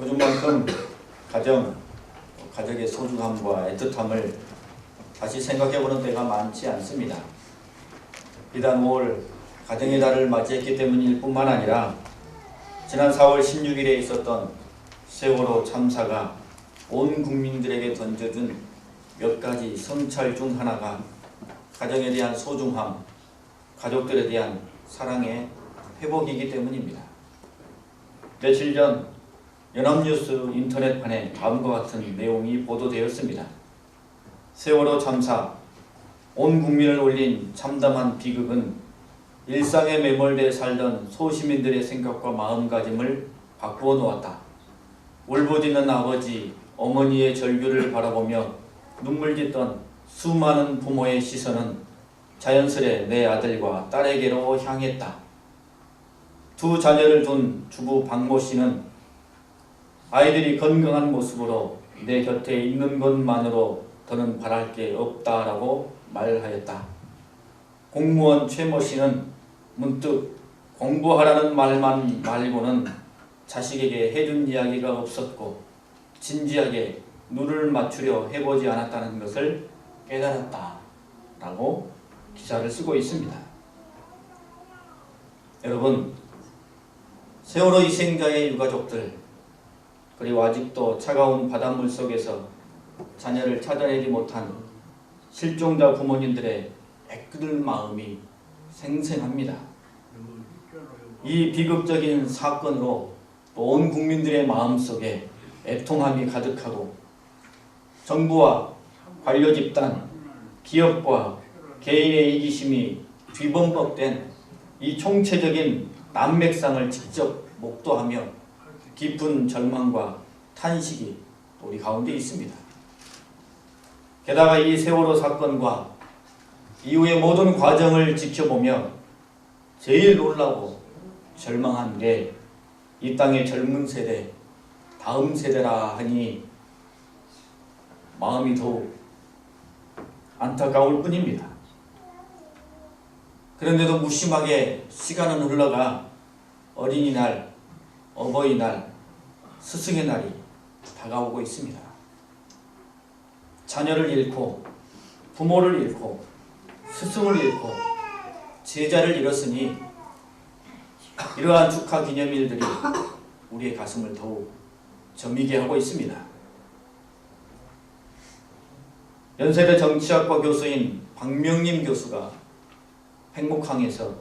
요즘만큼 가족의 소중함과 애틋함을 다시 생각해보는 때가 많지 않습니다. 비단 5월 가정의 달을 맞이했기 때문일 뿐만 아니라 지난 4월 16일에 있었던 세월호 참사가 온 국민들에게 던져준 몇 가지 성찰 중 하나가 가정에 대한 소중함, 가족들에 대한 사랑의 회복이기 때문입니다. 며칠 전 연합뉴스 인터넷판에 다음과 같은 내용이 보도되었습니다. 세월호 참사, 온 국민을 올린 참담한 비극은 일상에 매몰돼 살던 소시민들의 생각과 마음가짐을 바꾸어 놓았다. 울부짖는 아버지, 어머니의 절규를 바라보며 눈물 짓던 수많은 부모의 시선은 자연스레 내 아들과 딸에게로 향했다. 두 자녀를 둔 주부 박모 씨는 아이들이 건강한 모습으로 내 곁에 있는 것만으로 더는 바랄 게 없다라고 말하였다. 공무원 최모 씨는 문득 공부하라는 말만 말고는 자식에게 해준 이야기가 없었고 진지하게 눈을 맞추려 해보지 않았다는 것을 깨달았다 라고 기사를 쓰고 있습니다. 여러분, 세월호 희생자의 유가족들, 그리고 아직도 차가운 바닷물 속에서 자녀를 찾아내지 못한 실종자 부모님들의 애끓는 마음이 생생합니다. 이 비극적인 사건으로 온 국민들의 마음속에 애통함이 가득하고 정부와 관료집단, 기업과 개인의 이기심이 뒤범벅된 이 총체적인 난맥상을 직접 목도하며 깊은 절망과 탄식이 우리 가운데 있습니다. 게다가 이 세월호 사건과 이후의 모든 과정을 지켜보며 제일 놀라고 절망한 게 이 땅의 젊은 세대, 다음 세대라 하니 마음이 더욱 안타까울 뿐입니다. 그런데도 무심하게 시간은 흘러가 어린이날, 어버이날, 스승의 날이 다가오고 있습니다. 자녀를 잃고 부모를 잃고 스승을 잃고 제자를 잃었으니 이러한 축하 기념일들이 우리의 가슴을 더욱 저미게 하고 있습니다. 연세대 정치학과 교수인 박명림 교수가 행복항에서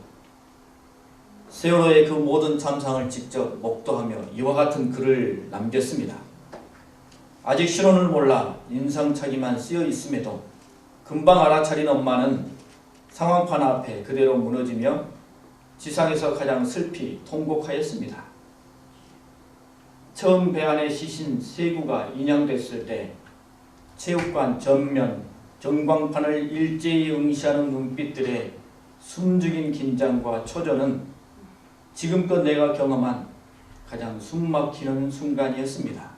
세월호의 그 모든 참상을 직접 목도하며 이와 같은 글을 남겼습니다. 아직 실온을 몰라 인상착의만 쓰여 있음에도 금방 알아차린 엄마는 상황판 앞에 그대로 무너지며 지상에서 가장 슬피 통곡하였습니다. 처음 배 안에 시신 세구가 인양됐을 때 체육관 전면, 전광판을 일제히 응시하는 눈빛들의 숨죽인 긴장과 초조는 지금껏 내가 경험한 가장 숨막히는 순간이었습니다.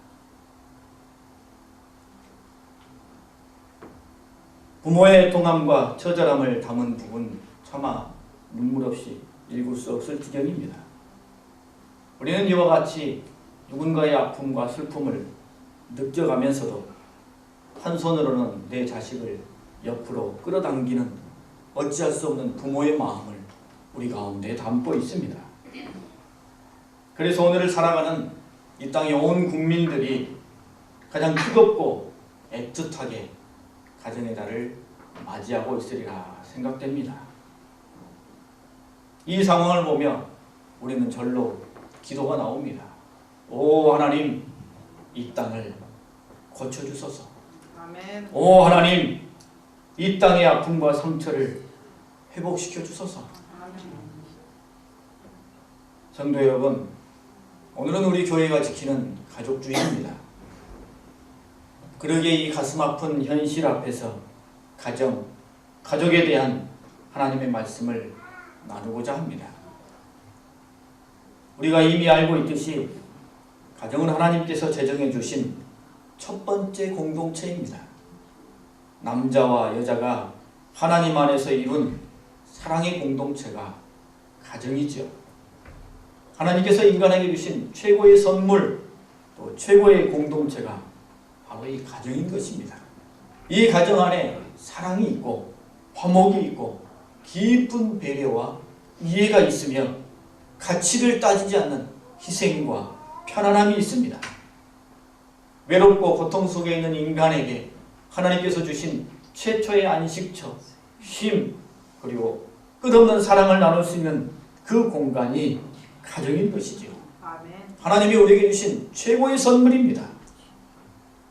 부모의 애통함과 처절함을 담은 부분 차마 눈물 없이 읽을 수 없을 지경입니다. 우리는 이와 같이 누군가의 아픔과 슬픔을 느껴가면서도 한 손으로는 내 자식을 옆으로 끌어당기는 어찌할 수 없는 부모의 마음을 우리 가운데 담고 있습니다. 그래서 오늘을 살아가는 이 땅의 온 국민들이 가장 뜨겁고 애틋하게 가정의 달을 맞이하고 있으리라 생각됩니다. 이 상황을 보며 우리는 절로 기도가 나옵니다. 오 하나님, 이 땅을 고쳐주소서. 아멘. 오 하나님, 이 땅의 아픔과 상처를 회복시켜 주소서. 아멘. 성도 여러분, 오늘은 우리 교회가 지키는 가족주의입니다. 그러기에 이 가슴 아픈 현실 앞에서 가족에 대한 하나님의 말씀을 나누고자 합니다. 우리가 이미 알고 있듯이 가정은 하나님께서 제정해 주신 첫 번째 공동체입니다. 남자와 여자가 하나님 안에서 이룬 사랑의 공동체가 가정이죠. 하나님께서 인간에게 주신 최고의 선물, 또 최고의 공동체가 바로 이 가정인 것입니다. 이 가정 안에 사랑이 있고 화목이 있고 깊은 배려와 이해가 있으며 가치를 따지지 않는 희생과 편안함이 있습니다. 외롭고 고통 속에 있는 인간에게 하나님께서 주신 최초의 안식처, 쉼, 그리고 끝없는 사랑을 나눌 수 있는 그 공간이 가정인 것이지요. 하나님이 우리에게 주신 최고의 선물입니다.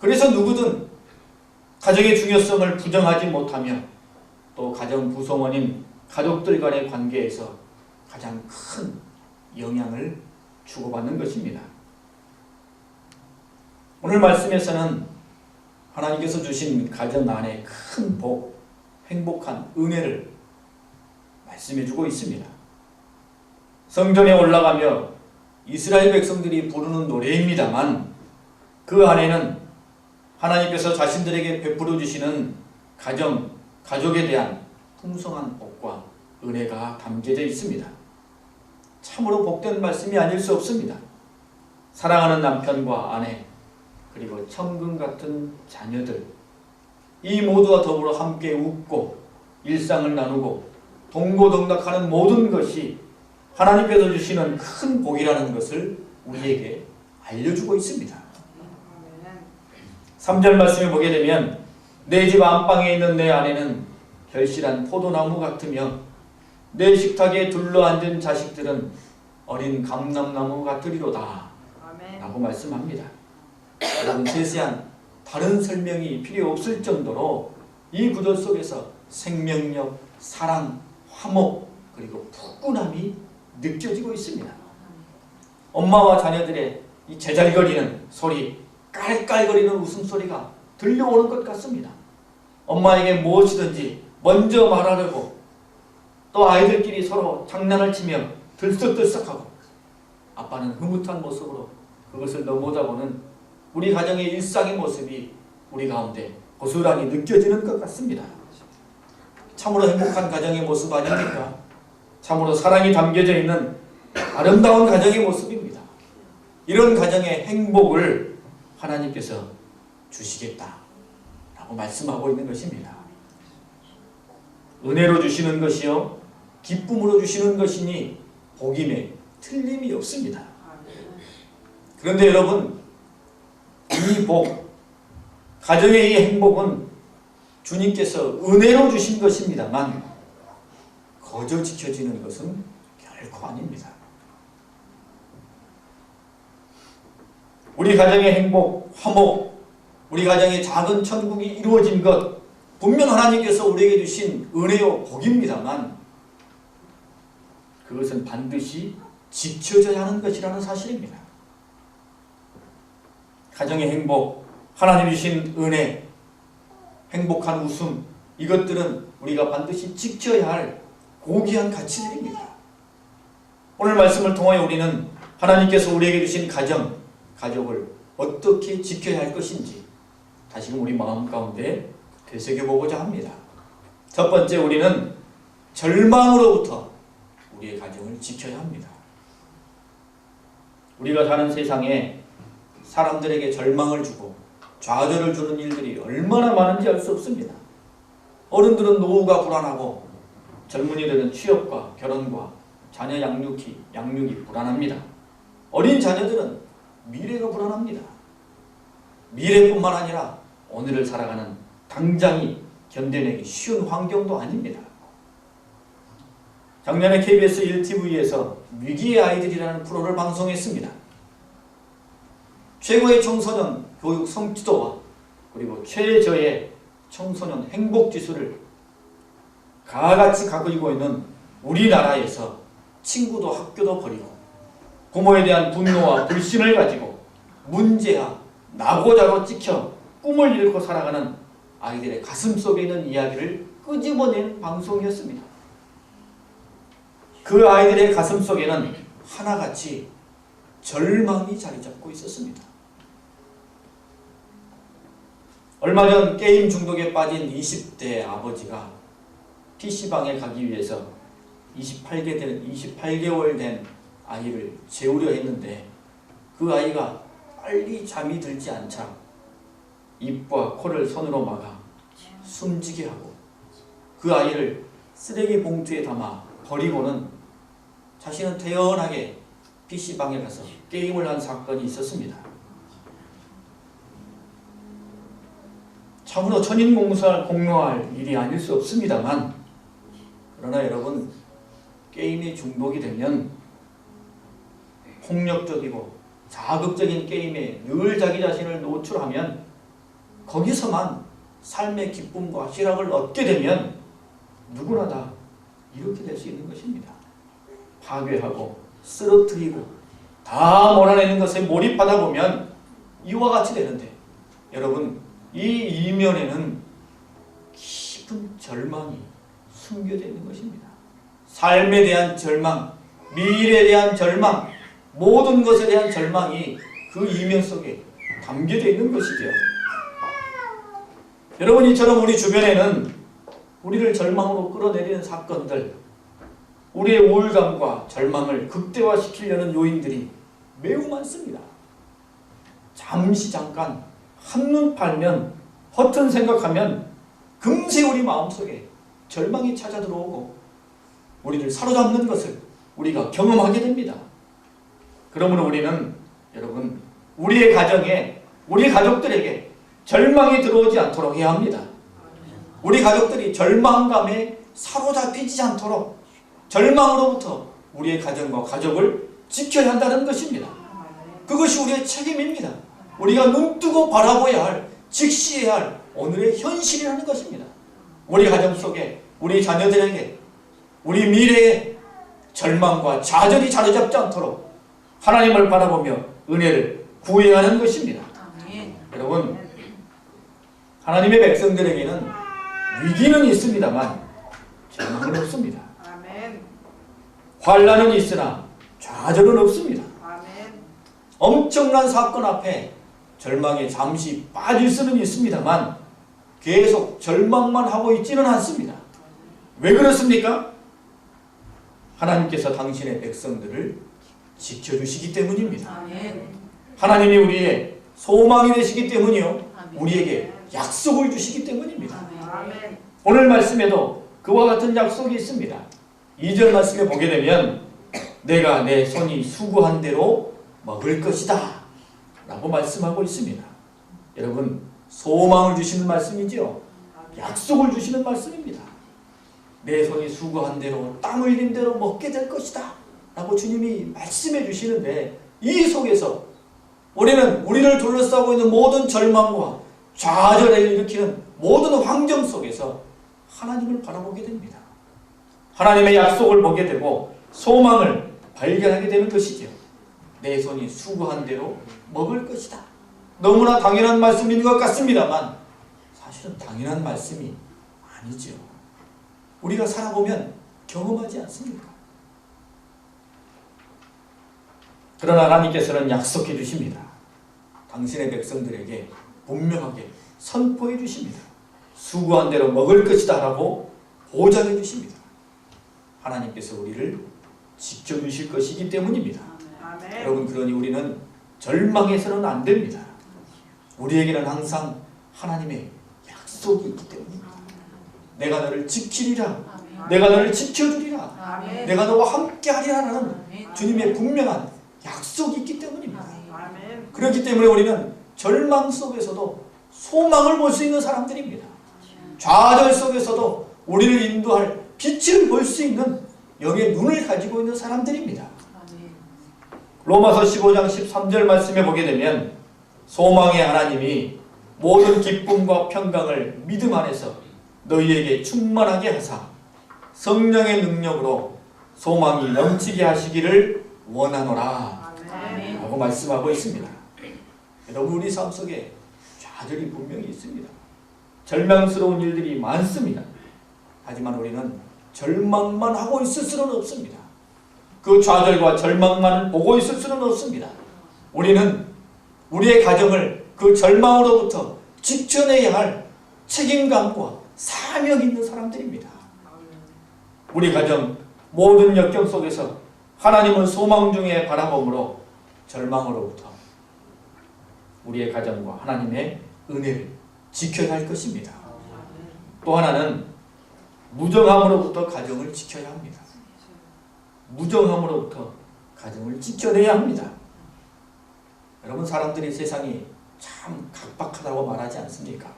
그래서 누구든 가정의 중요성을 부정하지 못하며 또 가정 구성원인 가족들 간의 관계에서 가장 큰 영향을 주고받는 것입니다. 오늘 말씀에서는 하나님께서 주신 가정 안에 큰 복, 행복한 은혜를 말씀해 주고 있습니다. 성전에 올라가며 이스라엘 백성들이 부르는 노래입니다만 그 안에는 하나님께서 자신들에게 베풀어 주시는 가족에 대한 풍성한 복과 은혜가 담겨져 있습니다. 참으로 복된 말씀이 아닐 수 없습니다. 사랑하는 남편과 아내, 그리고 천금 같은 자녀들, 이 모두와 더불어 함께 웃고 일상을 나누고 동고동락하는 모든 것이 하나님께서 주시는 큰 복이라는 것을 우리에게 알려주고 있습니다. 3절 말씀을 보게 되면 내 집 안방에 있는 내 아내는 결실한 포도나무 같으며 내 식탁에 둘러앉은 자식들은 어린 감람나무 같으리로다 라고 말씀합니다. 여러분, 세세한 다른 설명이 필요 없을 정도로 이 구절 속에서 생명력, 사랑, 화목, 그리고 푸근함이 느껴지고 있습니다. 엄마와 자녀들의 이 제잘거리는 소리, 깔깔거리는 웃음소리가 들려오는 것 같습니다. 엄마에게 무엇이든지 먼저 말하려고 또 아이들끼리 서로 장난을 치며 들썩들썩하고 아빠는 흐뭇한 모습으로 그것을 넘어다보는 우리 가정의 일상의 모습이 우리 가운데 고스란히 느껴지는 것 같습니다. 참으로 행복한 가정의 모습 아닙니까? 참으로 사랑이 담겨져 있는 아름다운 가정의 모습입니다. 이런 가정의 행복을 하나님께서 주시겠다라고 말씀하고 있는 것입니다. 은혜로 주시는 것이요 기쁨으로 주시는 것이니 복임에 틀림이 없습니다. 그런데 여러분, 이 복, 가정의 이 행복은 주님께서 은혜로 주신 것입니다만 거저 지켜지는 것은 결코 아닙니다. 우리 가정의 행복, 화목, 우리 가정의 작은 천국이 이루어진 것, 분명 하나님께서 우리에게 주신 은혜요 복입니다만 그것은 반드시 지켜져야 하는 것이라는 사실입니다. 가정의 행복, 하나님이 주신 은혜, 행복한 웃음, 이것들은 우리가 반드시 지켜야 할 고귀한 가치들입니다. 오늘 말씀을 통하여 우리는 하나님께서 우리에게 주신 가족을 어떻게 지켜야 할 것인지 다시금 우리 마음 가운데 되새겨보고자 합니다. 첫 번째, 우리는 절망으로부터 우리의 가정을 지켜야 합니다. 우리가 사는 세상에 사람들에게 절망을 주고 좌절을 주는 일들이 얼마나 많은지 알 수 없습니다. 어른들은 노후가 불안하고 젊은이들은 취업과 결혼과 자녀 양육이 불안합니다. 어린 자녀들은 미래가 불안합니다. 미래뿐만 아니라 오늘을 살아가는 당장이 견뎌내기 쉬운 환경도 아닙니다. 작년에 KBS 1TV에서 위기의 아이들이라는 프로를 방송했습니다. 최고의 청소년 교육 성취도와 그리고 최저의 청소년 행복지수를 가같이 가지고 있는 우리나라에서 친구도 학교도 버리고 부모에 대한 분노와 불신을 가지고 문제야 낙오자로 찍혀 꿈을 잃고 살아가는 아이들의 가슴 속에 있는 이야기를 끄집어낸 방송이었습니다. 그 아이들의 가슴 속에는 하나같이 절망이 자리 잡고 있었습니다. 얼마 전 게임 중독에 빠진 20대 아버지가 PC방에 가기 위해서 28개월 된 아이를 재우려 했는데 그 아이가 빨리 잠이 들지 않자 입과 코를 손으로 막아 숨지게 하고 그 아이를 쓰레기 봉투에 담아 버리고는 자신은 태연하게 PC방에 가서 게임을 한 사건이 있었습니다. 참으로 천인공노할 일이 아닐 수 없습니다만, 그러나 여러분, 게임에 중독이 되면 폭력적이고 자극적인 게임에 늘 자기 자신을 노출하면 거기서만 삶의 기쁨과 희락을 얻게 되면 누구나 다 이렇게 될 수 있는 것입니다. 파괴하고 쓰러뜨리고 다 몰아내는 것에 몰입하다 보면 이와 같이 되는데, 여러분, 이 이면에는 깊은 절망이 숨겨져 있는 것입니다. 삶에 대한 절망, 미래에 대한 절망, 모든 것에 대한 절망이 그 이면 속에 담겨져 있는 것이죠. 여러분, 이처럼 우리 주변에는 우리를 절망으로 끌어내리는 사건들, 우리의 우울감과 절망을 극대화시키려는 요인들이 매우 많습니다. 잠깐 한눈 팔면, 허튼 생각하면 금세 우리 마음속에 절망이 찾아 들어오고 우리를 사로잡는 것을 우리가 경험하게 됩니다. 그러므로 우리는, 여러분, 우리의 가정에, 우리 가족들에게 절망이 들어오지 않도록 해야 합니다. 우리 가족들이 절망감에 사로잡히지 않도록 절망으로부터 우리의 가정과 가족을 지켜야 한다는 것입니다. 그것이 우리의 책임입니다. 우리가 눈뜨고 바라보아야 할, 직시해야 할 오늘의 현실이라는 것입니다. 우리 가정 속에, 우리 자녀들에게, 우리 미래에 절망과 좌절이 자리잡지 않도록 하나님을 바라보며 은혜를 구해야 하는 것입니다. 여러분, 하나님의 백성들에게는 위기는 있습니다만 절망은 없습니다. 환난은 있으나 좌절은 없습니다. 엄청난 사건 앞에 절망에 잠시 빠질 수는 있습니다만 계속 절망만 하고 있지는 않습니다. 왜 그렇습니까? 하나님께서 당신의 백성들을 지켜주시기 때문입니다. 하나님이 우리의 소망이 되시기 때문이요, 우리에게 약속을 주시기 때문입니다. 오늘 말씀에도 그와 같은 약속이 있습니다. 2절 말씀에 보게 되면 내가 내 손이 수고한 대로 먹을 것이다 라고 말씀하고 있습니다. 여러분, 소망을 주시는 말씀이지요, 약속을 주시는 말씀입니다. 내 손이 수고한 대로, 땀 흘린 대로 먹게 될 것이다 라고 주님이 말씀해 주시는데, 이 속에서 우리는 우리를 둘러싸고 있는 모든 절망과 좌절을 일으키는 모든 환경 속에서 하나님을 바라보게 됩니다. 하나님의 약속을 보게 되고 소망을 발견하게 되는 것이죠. 내 손이 수고한 대로 먹을 것이다. 너무나 당연한 말씀인 것 같습니다만 사실은 당연한 말씀이 아니죠. 우리가 살아보면 경험하지 않습니까? 그러나 하나님께서는 약속해 주십니다. 당신의 백성들에게 분명하게 선포해 주십니다. 수고한 대로 먹을 것이다 라고 보장해 주십니다. 하나님께서 우리를 지켜주실 것이기 때문입니다. 아멘. 여러분, 그러니 우리는 절망해서는 안 됩니다. 우리에게는 항상 하나님의 약속이 있기 때문입니다. 내가 너를 지키리라, 아멘. 내가 너를 지켜주리라, 아멘. 내가 너와 함께하리라는 아멘. 주님의 분명한 약속이 있기 때문입니다. 아멘. 그렇기 때문에 우리는 절망 속에서도 소망을 볼 수 있는 사람들입니다. 좌절 속에서도 우리를 인도할 빛을 볼 수 있는 영의 눈을 가지고 있는 사람들입니다. 로마서 15장 13절 말씀에 보게 되면 소망의 하나님이 모든 기쁨과 평강을 믿음 안에서 너희에게 충만하게 하사 성령의 능력으로 소망이 넘치게 하시기를 원하노라 라고 말씀하고 있습니다. 여러분, 우리 삶 속에 좌절이 분명히 있습니다. 절망스러운 일들이 많습니다. 하지만 우리는 절망만 하고 있을 수는 없습니다. 그 좌절과 절망만 보고 있을 수는 없습니다. 우리는 우리의 가정을 그 절망으로부터 지켜내야 할 책임감과 사명이 있는 사람들입니다. 우리 가정 모든 역경 속에서 하나님을 소망 중에 바라봄으로 절망으로부터 우리의 가정과 하나님의 은혜를 지켜야 할 것입니다. 또 하나는 무정함으로부터 가정을 지켜야 합니다. 무정함으로부터 가정을 지켜내야 합니다. 여러분, 사람들이 세상이 참 각박하다고 말하지 않습니까?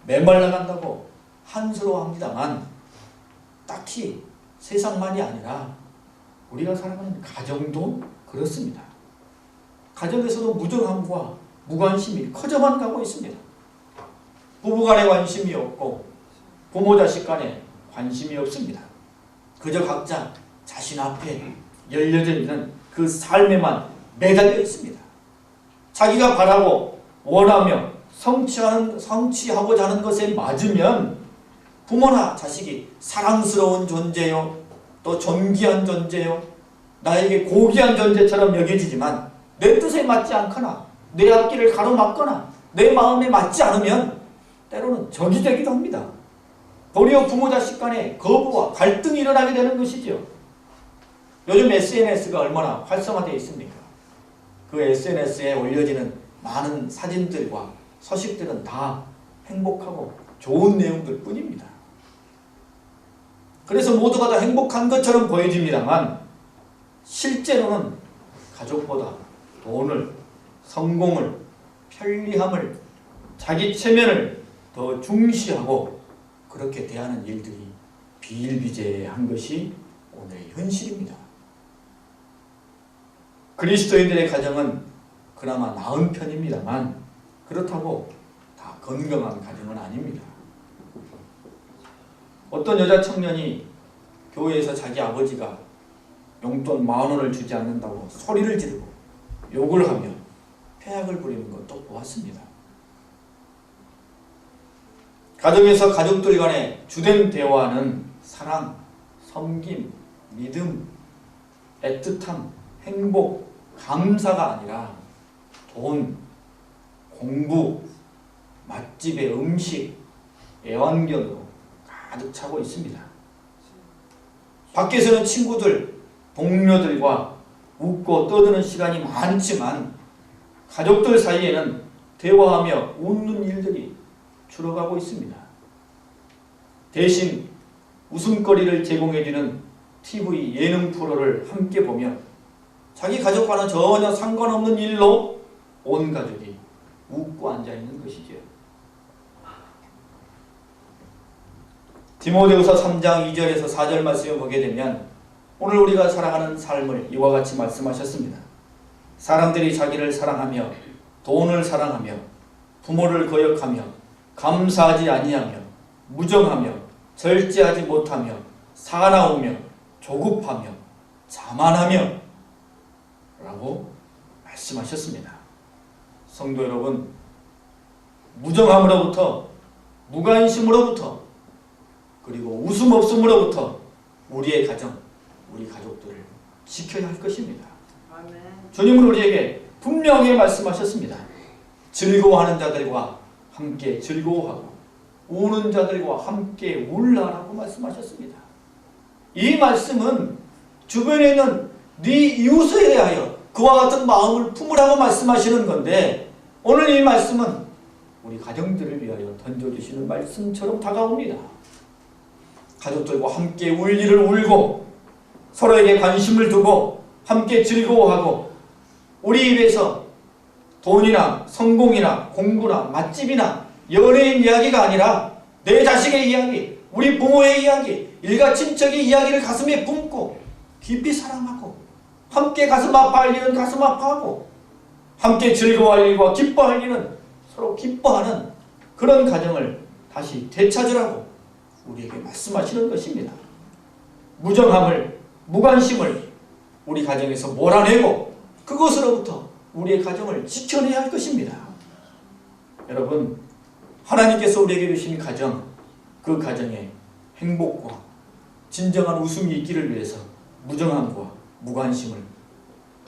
메말라간다고 한스러워합니다만 딱히 세상만이 아니라 우리가 살아가는 가정도 그렇습니다. 가정에서도 무정함과 무관심이 커져만 가고 있습니다. 부부간에 관심이 없고 부모 자식 간에 관심이 없습니다. 그저 각자 자신 앞에 열려져 있는 그 삶에만 매달려 있습니다. 자기가 바라고 원하며 성취하고자 하는 것에 맞으면 부모나 자식이 사랑스러운 존재요, 또 존귀한 존재요, 나에게 고귀한 존재처럼 여겨지지만 내 뜻에 맞지 않거나 내 앞길을 가로막거나 내 마음에 맞지 않으면 때로는 적이 되기도 합니다. 도리어 부모 자식 간에 거부와 갈등이 일어나게 되는 것이죠. 요즘 SNS가 얼마나 활성화되어 있습니까? 그 SNS에 올려지는 많은 사진들과 서식들은 다 행복하고 좋은 내용들 뿐입니다. 그래서 모두가 다 행복한 것처럼 보여집니다만 실제로는 가족보다 돈을, 성공을, 편리함을, 자기 체면을 더 중시하고 그렇게 대하는 일들이 비일비재한 것이 오늘의 현실입니다. 그리스도인들의 가정은 그나마 나은 편입니다만 그렇다고 다 건강한 가정은 아닙니다. 어떤 여자 청년이 교회에서 자기 아버지가 용돈 10,000원을 주지 않는다고 소리를 지르고 욕을 하며 폐악을 부리는 것도 보았습니다. 가정에서 가족들 간의 주된 대화는 사랑, 섬김, 믿음, 애틋함, 행복, 감사가 아니라 돈, 공부, 맛집의 음식, 애완견으로 가득 차고 있습니다. 밖에서는 친구들, 동료들과 웃고 떠드는 시간이 많지만 가족들 사이에는 대화하며 웃는 일들이 줄어가고 있습니다. 대신 웃음거리를 제공해주는 TV 예능 프로를 함께 보며 자기 가족과는 전혀 상관없는 일로 온 가족이 웃고 앉아있는 것이죠. 디모데후서 3장 2절에서 4절 말씀을 보게 되면 오늘 우리가 살아가는 삶을 이와 같이 말씀하셨습니다. 사람들이 자기를 사랑하며 돈을 사랑하며 부모를 거역하며 감사하지 아니하며 무정하며 절제하지 못하며 사나우며 조급하며 자만하며 라고 말씀하셨습니다. 성도 여러분, 무정함으로부터 무관심으로부터 그리고 웃음 없음으로부터 우리의 가정, 우리 가족들을 지켜야 할 것입니다. 아멘. 주님은 우리에게 분명히 말씀하셨습니다. 즐거워하는 자들과 함께 즐거워하고 우는 자들과 함께 울라라고 말씀하셨습니다. 이 말씀은 주변에 있는 네 이웃에 대하여 그와 같은 마음을 품으라고 말씀하시는 건데 오늘 이 말씀은 우리 가정들을 위하여 던져주시는 말씀처럼 다가옵니다. 가족들과 함께 울 일을 울고 서로에게 관심을 두고 함께 즐거워하고 우리 입에서 돈이나 성공이나 공부나 맛집이나 연예인 이야기가 아니라 내 자식의 이야기, 우리 부모의 이야기, 일가 친척의 이야기를 가슴에 품고 깊이 사랑하고 함께 가슴 아파할 일은 가슴 아파하고 함께 즐거워할 일과 기뻐할 일은 서로 기뻐하는 그런 가정을 다시 되찾으라고 우리에게 말씀하시는 것입니다. 무정함을, 무관심을 우리 가정에서 몰아내고 그것으로부터 우리의 가정을 지켜내야 할 것입니다. 여러분, 하나님께서 우리에게 주신 가정, 그 가정에 행복과 진정한 웃음이 있기를 위해서 무정함과 무관심을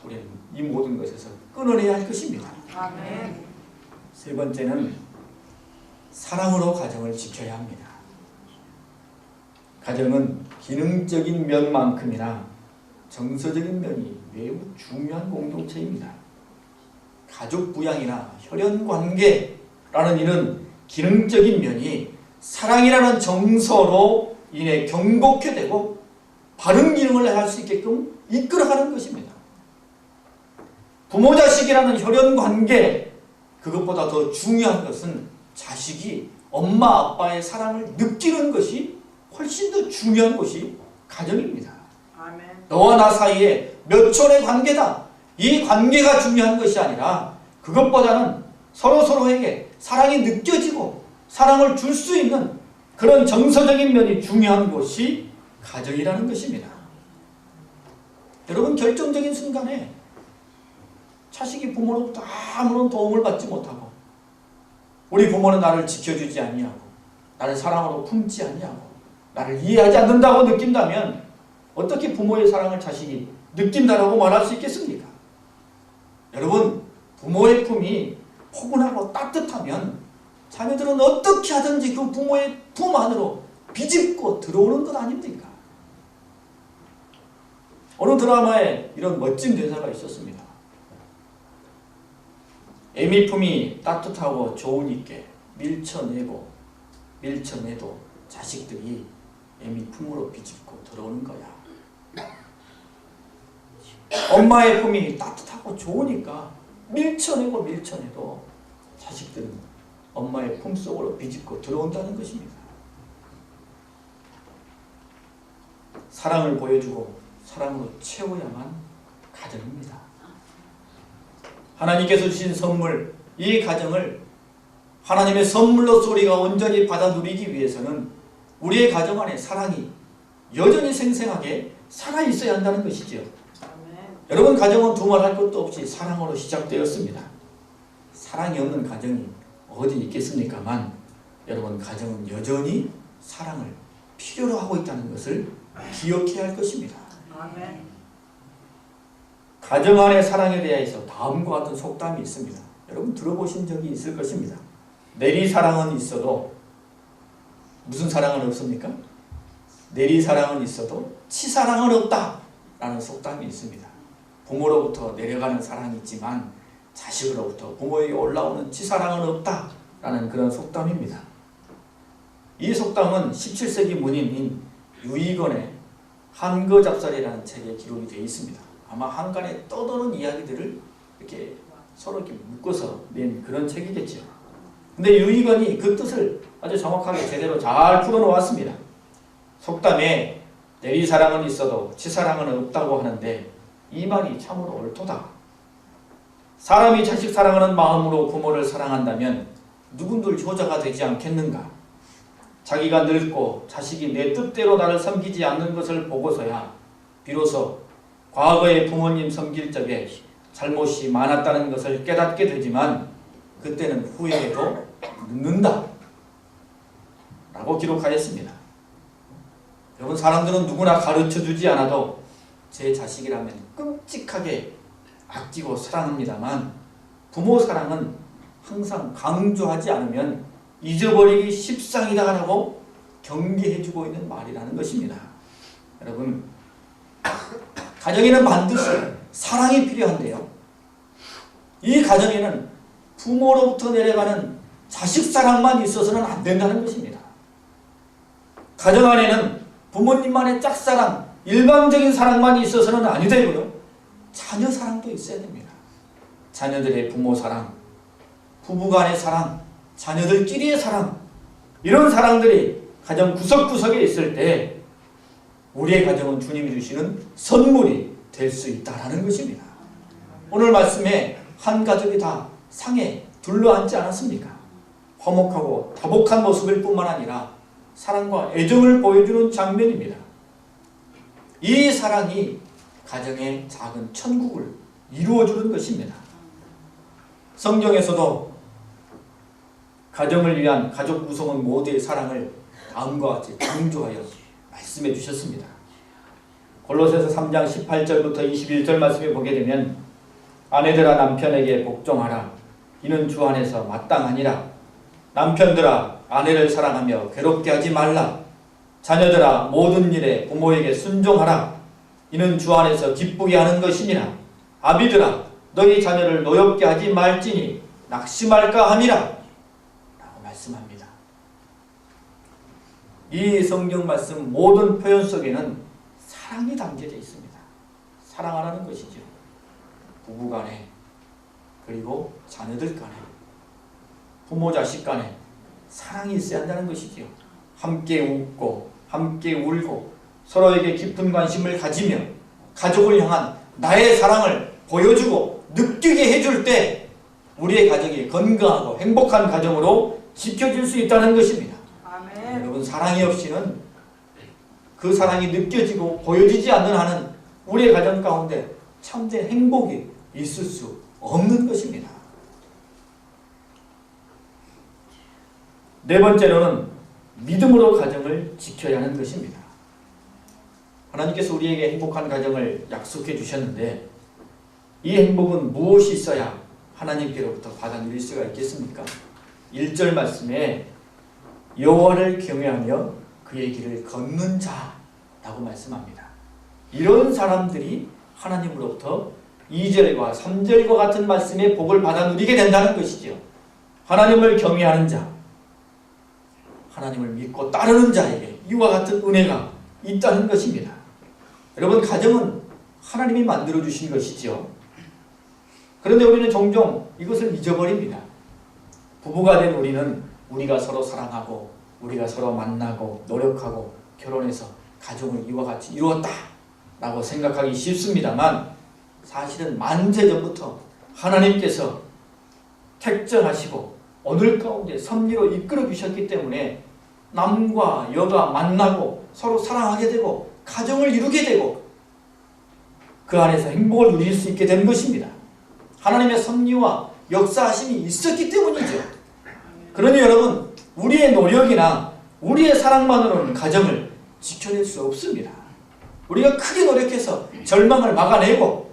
우리는 이 모든 것에서 끊어내야 할 것입니다. 아멘. 세 번째는 사랑으로 가정을 지켜야 합니다. 가정은 기능적인 면만큼이나 정서적인 면이 매우 중요한 공동체입니다. 가족 부양이나 혈연 관계라는 이런 기능적인 면이 사랑이라는 정서로 인해 경고케 되고 바른 기능을 할 수 있게끔 이끌어가는 것입니다. 부모 자식이라는 혈연 관계, 그것보다 더 중요한 것은 자식이 엄마 아빠의 사랑을 느끼는 것이 훨씬 더 중요한 것이 가정입니다. 아멘. 너와 나 사이에 몇 초의 관계다, 이 관계가 중요한 것이 아니라 그것보다는 서로서로에게 사랑이 느껴지고 사랑을 줄 수 있는 그런 정서적인 면이 중요한 것이 가정이라는 것입니다. 여러분, 결정적인 순간에 자식이 부모로부터 아무런 도움을 받지 못하고 우리 부모는 나를 지켜주지 아니하고 나를 사랑으로 품지 아니하고 나를 이해하지 않는다고 느낀다면 어떻게 부모의 사랑을 자식이 느낀다라고 말할 수 있겠습니까? 여러분, 부모의 품이 포근하고 따뜻하면 자녀들은 어떻게 하든지 그 부모의 품 안으로 비집고 들어오는 것 아닙니까? 어느 드라마에 이런 멋진 대사가 있었습니다. 애미 품이 따뜻하고 좋으니까 밀쳐내도 자식들이 애미 품으로 비집고 들어오는 거야. 엄마의 품이 따뜻하고 좋으니까 밀쳐내도 자식들은 엄마의 품 속으로 비집고 들어온다는 것입니다. 사랑을 보여주고 사랑으로 채워야만 가정입니다. 하나님께서 주신 선물, 이 가정을 하나님의 선물로서 우리가 온전히 받아 누리기 위해서는 우리의 가정 안에 사랑이 여전히 생생하게 살아있어야 한다는 것이죠. 여러분, 가정은 두말할 것도 없이 사랑으로 시작되었습니다. 사랑이 없는 가정이 어디 있겠습니까만 여러분, 가정은 여전히 사랑을 필요로 하고 있다는 것을 기억해야 할 것입니다. 아멘. 가정 안의 사랑에 대해서 다음과 같은 속담이 있습니다. 여러분, 들어보신 적이 있을 것입니다. 내리사랑은 있어도 무슨 사랑은 없습니까? 내리사랑은 있어도 치사랑은 없다 라는 속담이 있습니다. 부모로부터 내려가는 사랑이 있지만 자식으로부터 부모에게 올라오는 치사랑은 없다 라는 그런 속담입니다. 이 속담은 17세기 문인인 유이건의 한거잡살이라는 책에 기록이 되어 있습니다. 아마 한간에 떠도는 이야기들을 이렇게 서로 이렇게 묶어서 낸 그런 책이겠죠. 근데 유이건이 그 뜻을 아주 정확하게 제대로 잘 풀어놓았습니다. 속담에 내리사랑은 있어도 치사랑은 없다고 하는데 이 말이 참으로 옳도다. 사람이 자식 사랑하는 마음으로 부모를 사랑한다면 누군들 효자가 되지 않겠는가? 자기가 늙고 자식이 내 뜻대로 나를 섬기지 않는 것을 보고서야 비로소 과거의 부모님 섬길 적에 잘못이 많았다는 것을 깨닫게 되지만 그때는 후회해도 늦는다 라고 기록하였습니다. 여러분, 사람들은 누구나 가르쳐주지 않아도 제 자식이라면 끔찍하게 아끼고 사랑합니다만 부모 사랑은 항상 강조하지 않으면 잊어버리기 십상이다라고 경계해주고 있는 말이라는 것입니다. 여러분, 가정에는 반드시 사랑이 필요한데요. 이 가정에는 부모로부터 내려가는 자식 사랑만 있어서는 안 된다는 것입니다. 가정 안에는 부모님만의 짝사랑, 일방적인 사랑만 있어서는 아니 되고요. 자녀 사랑도 있어야 됩니다. 자녀들의 부모 사랑, 부부간의 사랑, 자녀들끼리의 사랑, 이런 사랑들이 가정 구석구석에 있을 때 우리의 가정은 주님이 주시는 선물이 될 수 있다는 것입니다. 오늘 말씀에 한 가족이 다 상에 둘러앉지 않았습니까? 화목하고 다복한 모습일 뿐만 아니라 사랑과 애정을 보여주는 장면입니다. 이 사랑이 가정의 작은 천국을 이루어주는 것입니다. 성경에서도 가정을 위한 가족 구성원 모두의 사랑을 다음과 같이 강조하여 말씀해 주셨습니다. 골로새서 3장 18절부터 21절 말씀에 보게 되면 아내들아 남편에게 복종하라. 이는 주 안에서 마땅하니라. 남편들아 아내를 사랑하며 괴롭게 하지 말라. 자녀들아 모든 일에 부모에게 순종하라. 이는 주 안에서 기쁘게 하는 것이니라. 아비들아 너희 자녀를 노엽게 하지 말지니 낙심할까 함이라 라고 말씀합니다. 이 성경 말씀 모든 표현 속에는 사랑이 담겨져 있습니다. 사랑하라는 것이죠. 부부 간에, 그리고 자녀들 간에, 부모 자식 간에 사랑이 있어야 한다는 것이지요. 함께 웃고 함께 울고 서로에게 깊은 관심을 가지며 가족을 향한 나의 사랑을 보여주고 느끼게 해줄 때 우리의 가정이 건강하고 행복한 가정으로 지켜질 수 있다는 것입니다. 아멘. 여러분, 사랑이 없이는 그 사랑이 느껴지고 보여지지 않는 한은 우리의 가정 가운데 참된 행복이 있을 수 없는 것입니다. 네 번째로는 믿음으로 가정을 지켜야 하는 것입니다. 하나님께서 우리에게 행복한 가정을 약속해 주셨는데 이 행복은 무엇이 있어야 하나님께로부터 받아 누릴 수가 있겠습니까? 1절 말씀에 여호와를 경외하며 그의 길을 걷는 자라고 말씀합니다. 이런 사람들이 하나님으로부터 2절과 3절과 같은 말씀의 복을 받아 누리게 된다는 것이죠. 하나님을 경외하는 자, 하나님을 믿고 따르는 자에게 이와 같은 은혜가 있다는 것입니다. 여러분, 가정은 하나님이 만들어 주신 것이죠. 그런데 우리는 종종 이것을 잊어버립니다. 부부가 된 우리는 우리가 서로 사랑하고 우리가 서로 만나고 노력하고 결혼해서 가정을 이와 같이 이루었다 라고 생각하기 쉽습니다만 사실은 만세전부터 하나님께서 택정하시고 오늘 가운데 섭리로 이끌어 주셨기 때문에 남과 여가 만나고 서로 사랑하게 되고 가정을 이루게 되고 그 안에서 행복을 누릴 수 있게 된 것입니다. 하나님의 섭리와 역사하심이 있었기 때문이죠. 그러니 여러분, 우리의 노력이나 우리의 사랑만으로는 가정을 지켜낼 수 없습니다. 우리가 크게 노력해서 절망을 막아내고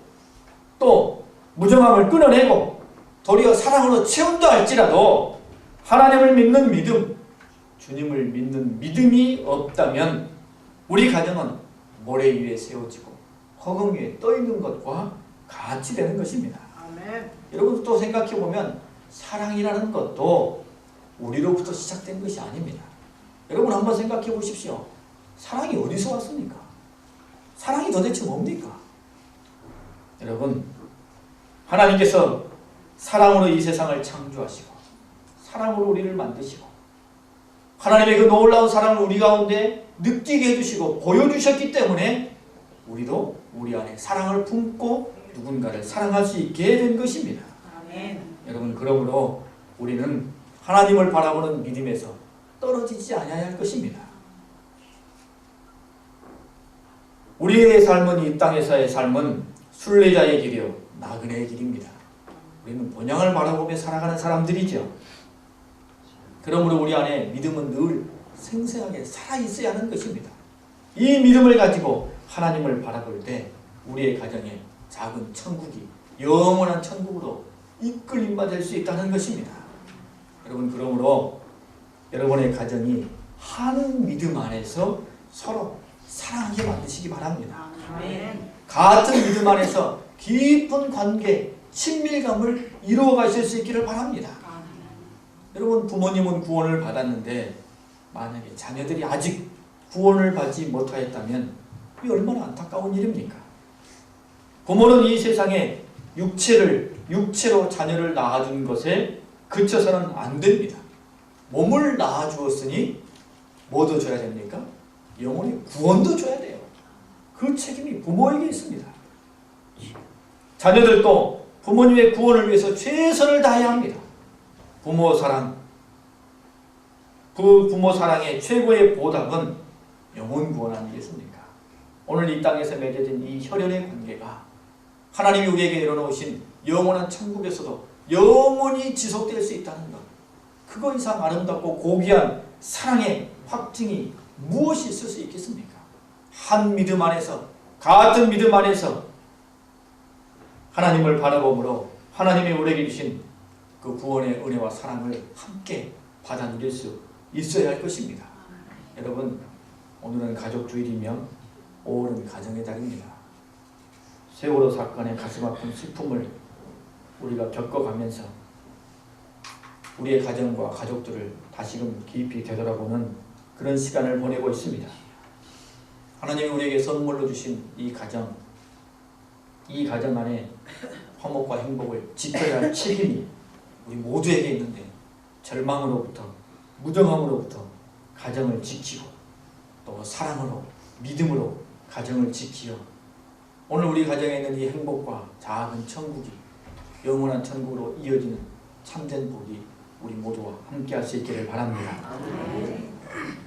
또 무정함을 끊어내고 도리어 사랑으로 채운다 할지라도 하나님을 믿는 믿음, 주님을 믿는 믿음이 없다면 우리 가정은 모래 위에 세워지고 허공 위에 떠있는 것과 같이 되는 것입니다. 아멘. 여러분, 또 생각해보면 사랑이라는 것도 우리로부터 시작된 것이 아닙니다. 여러분, 한번 생각해 보십시오. 사랑이 어디서 왔습니까? 사랑이 도대체 뭡니까? 여러분, 하나님께서 사랑으로 이 세상을 창조하시고 사랑으로 우리를 만드시고 하나님의 그 놀라운 사랑을 우리 가운데 느끼게 해주시고 보여주셨기 때문에 우리도 우리 안에 사랑을 품고 누군가를 사랑할 수 있게 된 것입니다. 아멘. 여러분, 그러므로 우리는 하나님을 바라보는 믿음에서 떨어지지 않아야 할 것입니다. 우리의 삶은, 이 땅에서의 삶은 순례자의 길이요 나그네의 길입니다. 우리는 본향을 바라보며 살아가는 사람들이죠. 그러므로 우리 안에 믿음은 늘 생생하게 살아있어야 하는 것입니다. 이 믿음을 가지고 하나님을 바라볼 때 우리의 가정에 작은 천국이 영원한 천국으로 이끌림바 될 수 있다는 것입니다. 여러분, 그러므로 여러분의 가정이 한 믿음 안에서 서로 사랑하게 만드시기 바랍니다. 아멘. 같은 믿음 안에서 깊은 관계, 친밀감을 이루어 가실 수 있기를 바랍니다. 여러분, 부모님은 구원을 받았는데 만약에 자녀들이 아직 구원을 받지 못하였다면 이 얼마나 안타까운 일입니까? 부모는 이 세상에 육체로 자녀를 낳아준 것에 그쳐서는 안 됩니다. 몸을 낳아주었으니 뭐 더 줘야 됩니까? 영혼의 구원도 줘야 돼요. 그 책임이 부모에게 있습니다. 자녀들도 부모님의 구원을 위해서 최선을 다해야 합니다. 부모 사랑, 그 부모 사랑의 최고의 보답은 영혼 구원 아니겠습니까? 오늘 이 땅에서 맺어진 이 혈연의 관계가 하나님이 우리에게 내려놓으신 영원한 천국에서도 영원히 지속될 수 있다는 것, 그거 이상 아름답고 고귀한 사랑의 확증이 무엇이 있을 수 있겠습니까? 한 믿음 안에서, 같은 믿음 안에서 하나님을 바라봄으로 하나님이 우리에게 주신 그 구원의 은혜와 사랑을 함께 받아 누릴 수 있어야 할 것입니다. 여러분, 오늘은 가족주일이며 5월은 가정의 달입니다. 세월호 사건의 가슴 아픈 슬픔을 우리가 겪어가면서 우리의 가정과 가족들을 다시금 깊이 되돌아보는 그런 시간을 보내고 있습니다. 하나님이 우리에게 선물로 주신 이 가정 안에 화목과 행복을 지켜야 할 책임이 우리 모두에게 있는데, 절망으로부터 무정함으로부터 가정을 지키고 또 사랑으로 믿음으로 가정을 지키어 오늘 우리 가정에 있는 이 행복과 작은 천국이 영원한 천국으로 이어지는 참된 복이 우리 모두와 함께 할 수 있기를 바랍니다. 아멘.